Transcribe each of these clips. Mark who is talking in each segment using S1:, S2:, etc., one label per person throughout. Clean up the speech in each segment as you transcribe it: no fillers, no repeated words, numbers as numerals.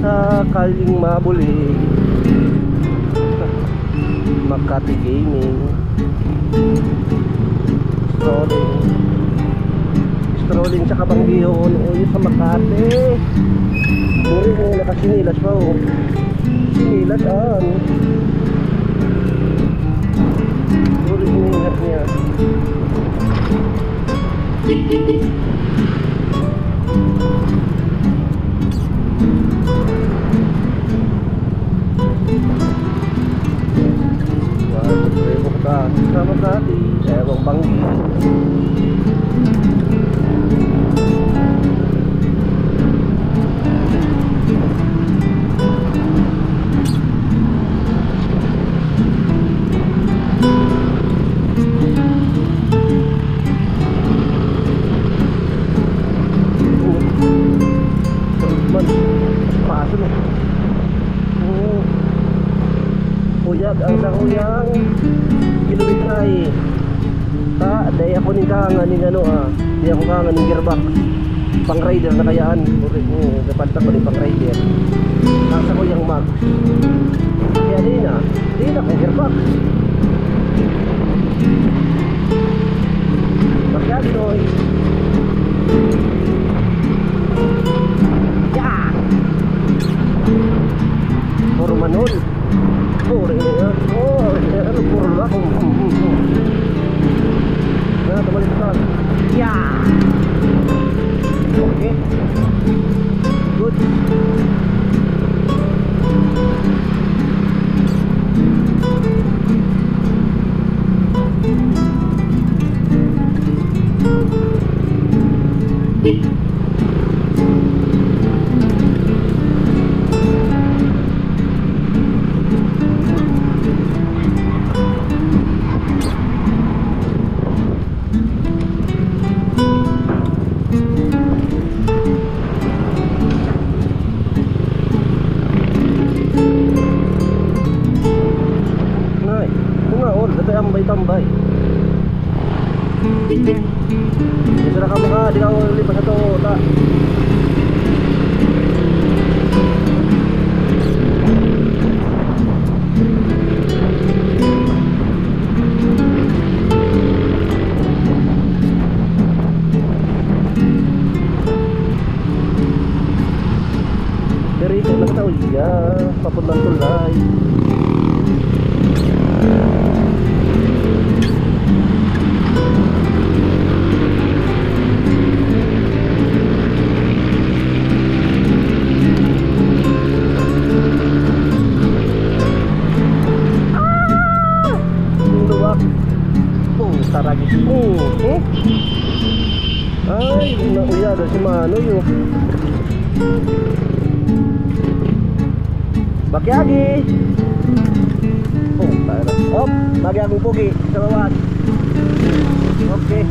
S1: sa kaling mabuli. Makati Gaming. Strolling sa Kabanggiyon. Uy, sa Makati. Uy, nakasinilas pa oh. Sinilas Uy, iniingat niya. Sa Makati, ewang Banggi. Paso no. Uyag ang sa uyang kilometray. Day ako ning kangan ning di ako kangan ning gearbox. Pang rider na kayaan. Napalitan ko ning pang rider. Nasa ko yung mag. Kaya di na ko gearbox. Bakit doy? Ya. Puro manol. Puro puro ako. Terbalik ke atas. Ya. Oke. Good. Tambay. Bisa ka maka di ka lipas ato ta. Dari ko lang tao ya, papuntang tulay. Taragis mo. Ay, nauyada si Mano yun. Bakyagi. Tara. Hop, lagi akong pugi sa bawat. Okay.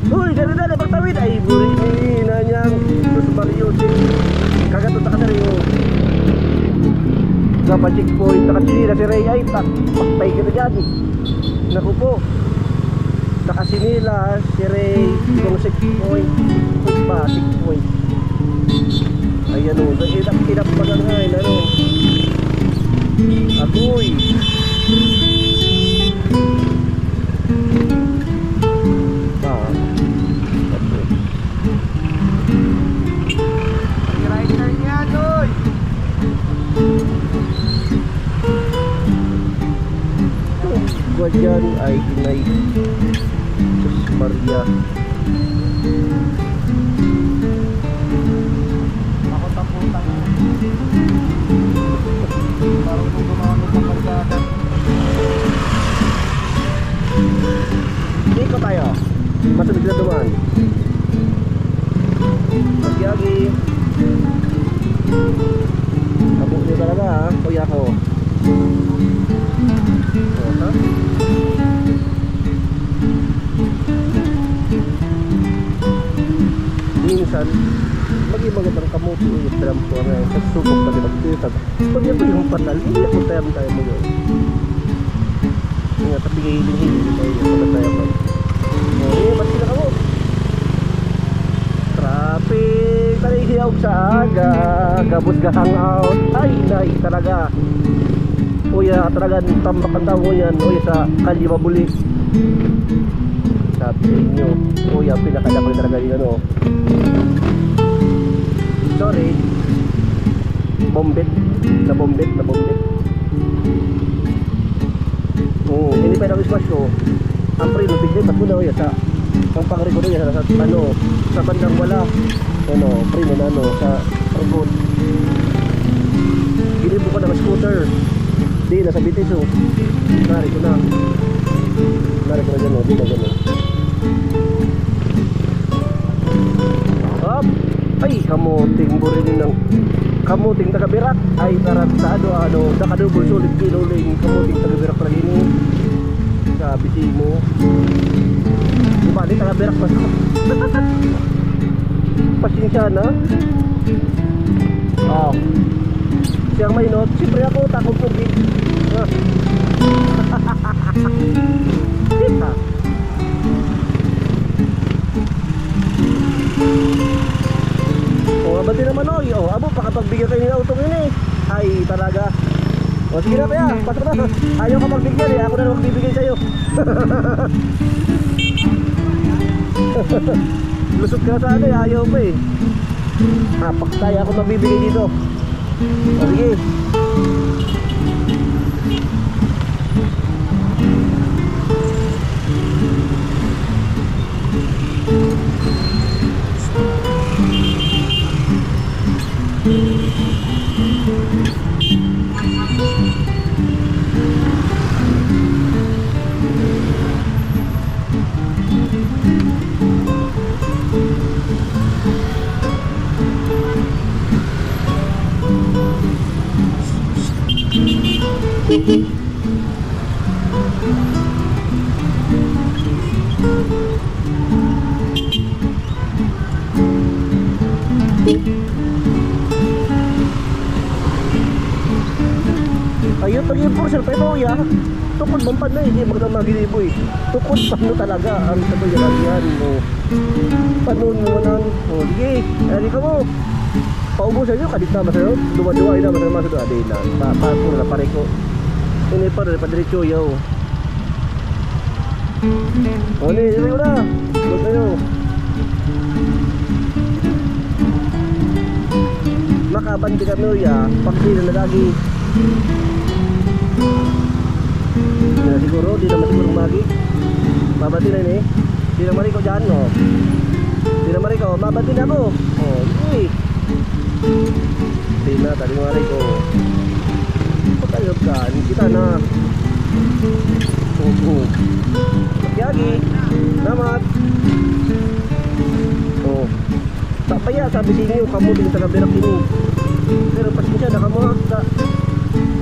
S1: Uy, dali-dali pagtawid. Ay, buri na niyang Dos Barrios. Kagatot ka sa rin pa checkpoint nakasinila si Ray ay paktay kita dyan. Naku po, nakasinila si Ray yung checkpoint pa checkpoint. Ayan o, inap pa nga ngayon agoy. Rider niya doy. Gua dyan ay inay Sus Maria. Ako taputang parang nung gumano pang kalgada. Dito tayo. Masabit na duman. Magyagi. Abok niyo talaga ha, kuya ko. Minsan mag-ibang kamuti yung trampo ngayon sa subok pa din magtitag pag yan po yung patal hindi po tayo mo yun nga tapi hiling-hiling tayo yung pala tayo mo mati na ka mo try Tulog sa aga, gabos ga hangout. Ay, nay, talaga. Uya, talaga, tambak ang tao mo yan. Uya, sa Kalye Mabuli. Sabi sa inyo. Uya, pinakadapag talaga yung ano. Sorry. Bombit. Nabombit. Oo, hindi pa nag-smash ko. Ang prino, bigyan, ba't mo na uya sa ang pang-record niya sa ano, sa bandang wala. Ano, prino na ano, sa record. Ginibo ko ng scooter. Di, nasa bitis oh. Nari ko na dyan oh, di na dyan oh. Up! Ay, kamuting burin ng kamuting tagabirak. Ay, tarat sa ano, nakadubol sulit kinuling. Kamuting tagabirak pala ini. Sabi si mo. Diba, di tagabirak pa. Pasensya na. Oh. Siyang may note, siyempre ako, takong pugi. Kita. O, abati naman o. O, abo, pakapagbigyan kayo ng auto yun eh. Ay, talaga. O, sige na kaya, pasok na. Ayaw ka magbigyan eh, ako na magbibigay sa'yo. Lusot ka na sa ano eh, ayaw pa eh. Paktay ako magbibigay dito. O, sige. Ayun, pag-impulsor pa ito ya. Tukod bang na hindi magdamaginibo eh. Tukod pano talaga ang sabay yan. Panon mo nang. O, sige, ari ka mo. Paubusan nyo, kadit na masarap. Duwa-duwa, ina, masarap. Adi na, puro na pare ko. Ini pa rin, padiretso yaw. O, ini ko na. Huwag kayo. Makabanti kami ya, pagpili na lagi. Di na siguro magi. Babati na ini. Di na mariko dyan, no? Di na mariko, babati na ako. O, sige. Di na, tadi mariko. Pagkayot ka, kita na. Magyagi. Salamat. O. Tapaya, sabi sa inyo, kamu din sa kabirak ini. Pero pasensya na kamu sa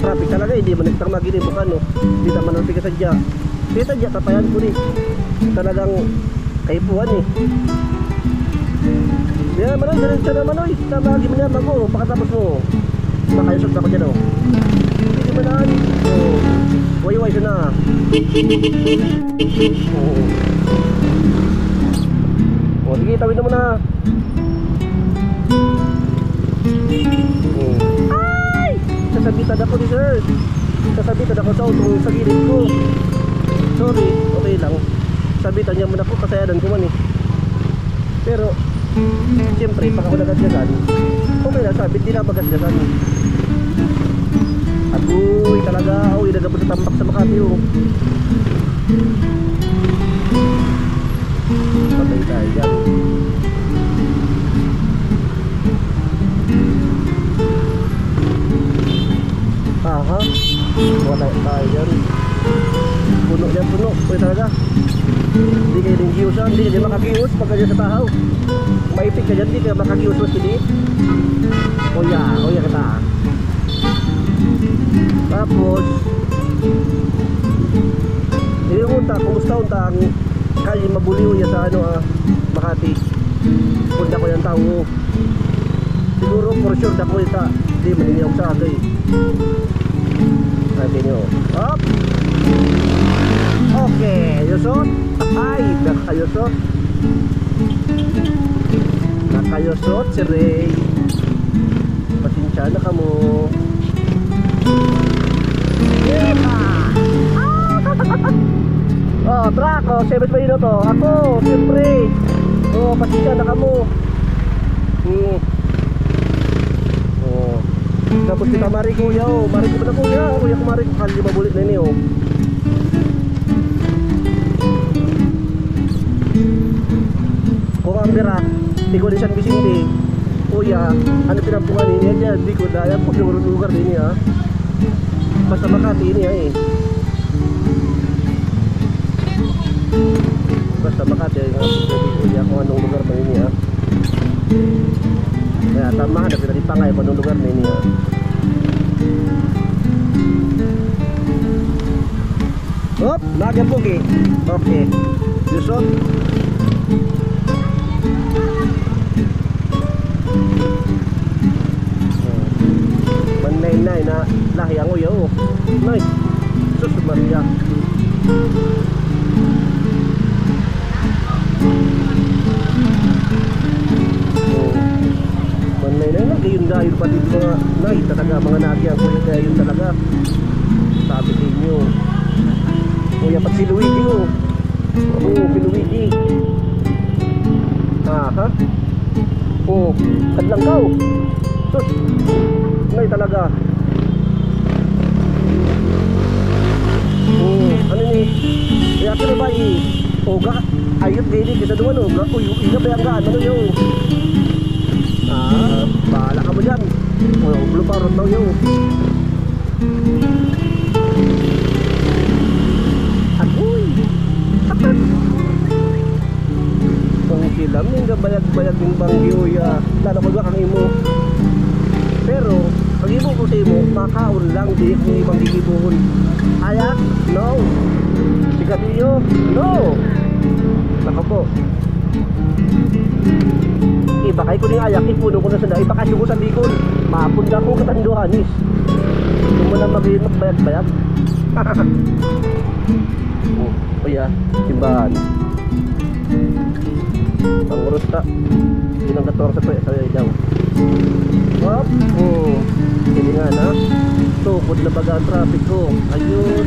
S1: traffic talaga, hindi man nagtang maginibukan, no? Hindi naman ang tigasadya. Tigasadya, tapayan ko ni. Talagang kaipuhan eh. Yan, Manoy, diretso na Manoy. Tamagi mo na, bago, pakatapos mo. Makayusot na ko dyan, oh. Hindi mo naan. Oh, way-way siya na. Oh. Oh, sige, tawid na mo na. Oh. Ay! Sasabitan ako ni sir. Sasabitan ako sa auto sa gilid ko. Sorry, okay lang. Sabitan niya muna ako, kasayadan ko man eh. Pero siyempre, pag ako nagasyasan, okay na, sabit din na magasyasan. Agoy, talaga, agoy, nagabot sa tambak sa Makati, oh. Patay tayo dyan. Aha, wala tayo dyan. Puno dyan, puno, uy talaga. Hindi kayo din giusan, hindi kayo makagius pag kayo sa tahaw. Maipit ka dyan, hindi kayo makagius mas hindi. Oya kita. Tapos hindi ko unta, kumusta unta ang Kalye Mabuli sa ano Makati. Punta ko yung tao. Siguro for sure na ko ita. Hindi maniniyaw sa agay. Sabi nyo, up. Okay, yusot. Ay, nakayusot. Nakayusot si Ray. Pasensya na ka mo. Oh, truck, oh, service ba yun to? Ako, siyempre. Oh, pasensya na ka mo. Oh. Tapos kita mari kuya, oh. Mari ko ba na kuya? Kuya ko mari ko, kali mabulit na ini, oh. Kung ang dira, di ko din San Vicente. Kuya, ano pinampungan ini? Yan, di ko na. Yan po, yung lugar din niya. Basta Makati ini, eh. Basta Makati, kuya, kung anong lugar pa ini, ha. Kaya tama, hanap na rin pangay kung anong lugar na ini, ha. Hop, nagabugi. Okay. Yusot. Nay na lahi ang uya, oh. Nay, sus Maria. Oh, manay na gayon pati mga nay talaga, mga nagi ang kuya gayon talaga. Sabi sa inyo. Kuya pati si Luigi, oh. Oh, si Luigi. Ha? Oh, kadlang ka, oh. Sus, nay talaga. Ano ni? Kaya kino ba oga? Ayot din kita duman, oga. Uy, iga ba yung gaan? Ano yun? Bahala ka mo dyan. Ulo parot daw yun. Agoy! Akat! Kung kilam yung bayag-bayag yung bangyo ya. Lalo ko ba kang imo? Pero pag ibo ko sa imo, makaon lang, di kung ibang gigibuhon. Ayak? No. Sigarilyo? No. Saka po. Ibakay ko ng ayak, ipuno ko na sa ibakasyo ko sa Bicol. Mapunda ko katanduhanis. Kung mo na magbayag-bayag. Oh, kuya, simbahan. Ang rusta. Yun ang 14 to, sa daw. Hop, oh. Hindi nga na. Tukod na baga ang traffic ko. Ayun.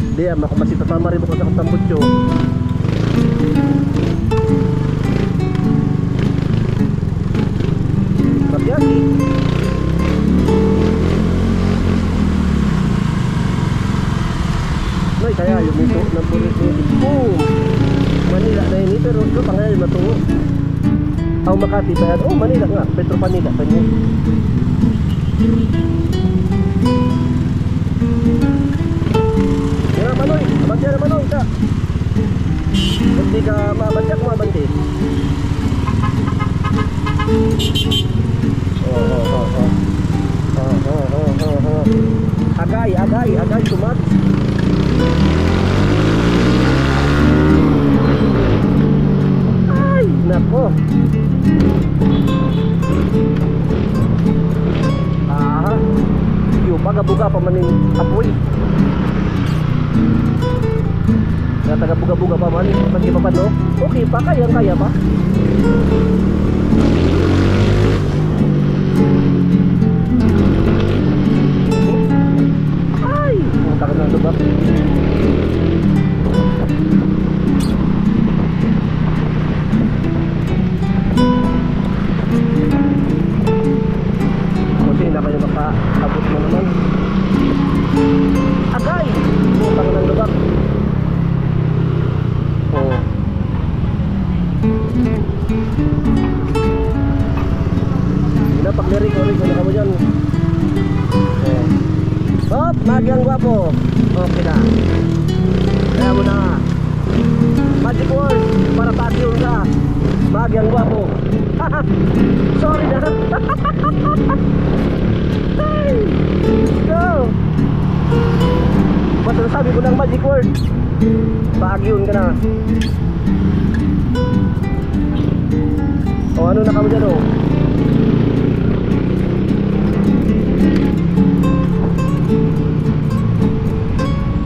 S1: Hindi, ako kasi tatama rin ako sa katambutyo. Magyagi. Nay, kaya yung ito ng pulis mo. Boom! Manila na yun, pero ito pangayon na ito. Ang Makati ba yan? Oh, Manila nga. Petro Manila pa niya. Yan na Manoy. Abantya na Manoy ka. Hindi ka mabantya kung mabantya. Agay, sumat. Ay, nako. Yung magabuga pa man yung apoy. Kaya tagabuga-buga pa man yung pag-iba no? Okay pa, kaya pa. Ay, ang takot ng lubak. Kasi na kayo makaabot mo naman. Agay! Putang ng lubak. Oh. Pinapaglirik-lirik na kamo dyan. Oh. Hop! Magyang gwapo. Okay na. Kaya mo na. Magic word para pag-yun ka. Magyang gwapo. Sorry na. Hey! Go! Basta nasabi ko ng magic word. Pag-yun ka na. O ano na kamo dyan o?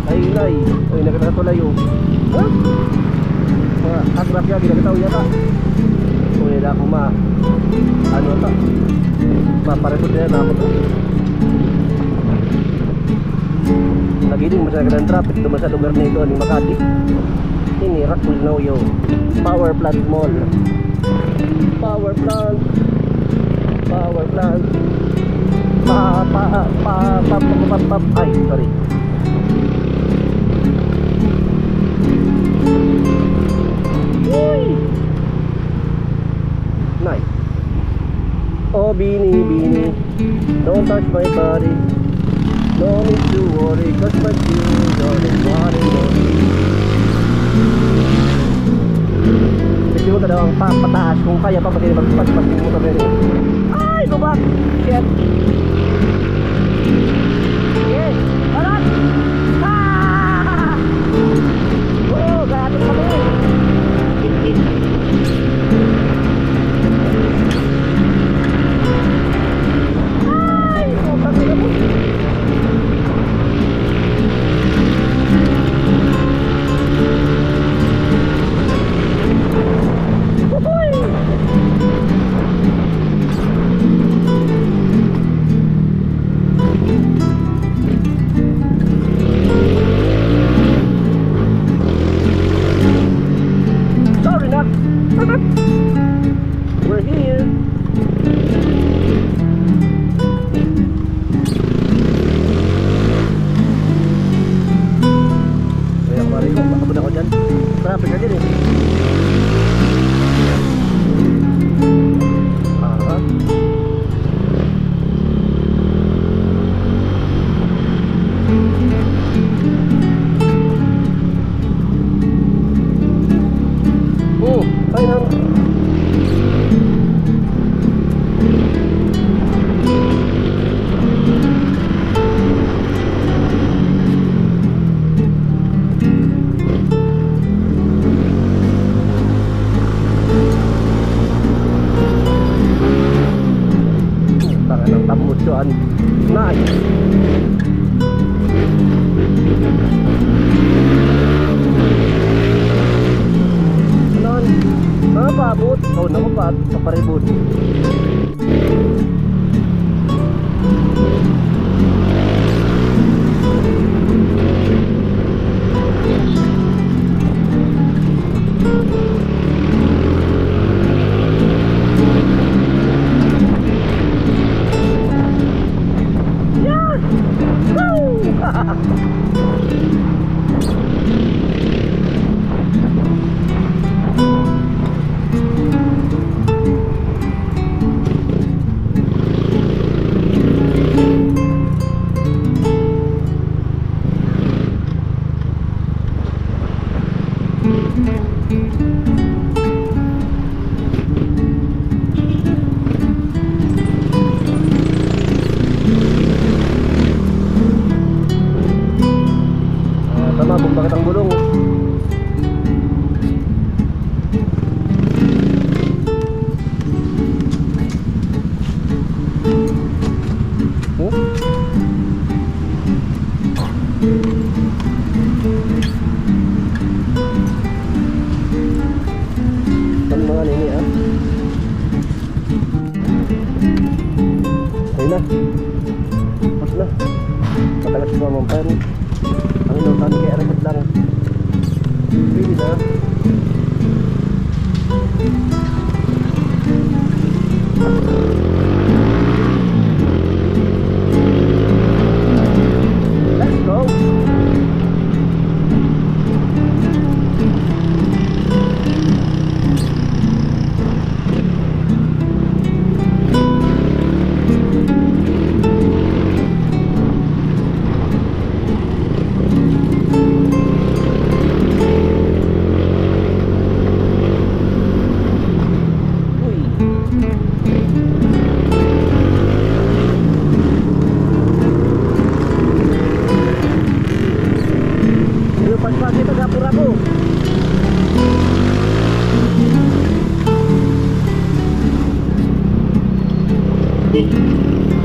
S1: Ay ilay. Ay nakatulay o. Ha? Agrap ya, ginagataw yata. kung nila ako ano to, maparepod nila na ako to. Nagiling masyadong ng traffic ito sa lugar na ito, aning Makati. Ini Raculnoyo Power Plant Mall. Power plant ay sorry. Uy! Nice. Oh Bini, don't touch my body. No need to worry, cause my shoes are the body. Medyo mo talagang pataas kung kaya pa pati magpagpag yung motor na rin. Ay! Lubak! Shit! Okay! Alright! Ah! Oo! Gayatin kami! Hit-hit! Ay! Putang ina mo! Sorry na. We're here. Kaya kumari ko, makabun ako dyan. Traffic na dyan eh. Ayun. Tangan ng tamutsuan. Nice. Paabot. Oh, naku pa. Paparibot. Yes! Woo! Tama, bakit ang gulong? Kan mga nini ah. Ayun na. Pas na. Matalas ko mampan. Ang inutan kaya record lang. Pwede na. Let's go. Pagpagi tagapur ako.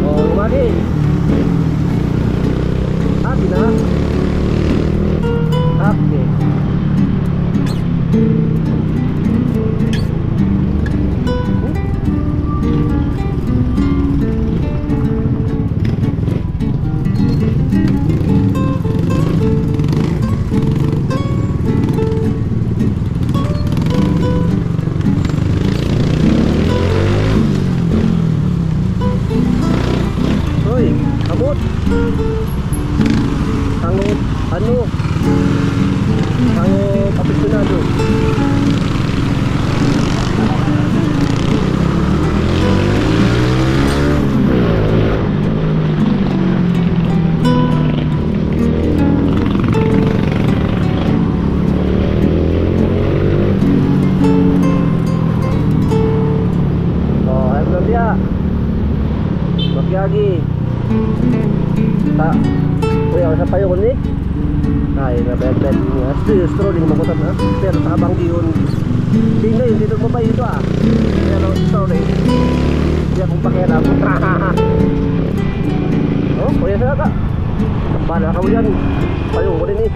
S1: Oh, lumagi. Hati na. Okay. Yagi. Ta. Kuya, sa payo ko ni. Ay, nabayag-bayag niya. Strolling makutan na. Pero sa abang yun. Tingnan yun, dito mabay ito ah. Pero sorry. Hindi akong pakialam. Oh, kuya sa ka. Bala ka mo yan. Payo ko rin eh.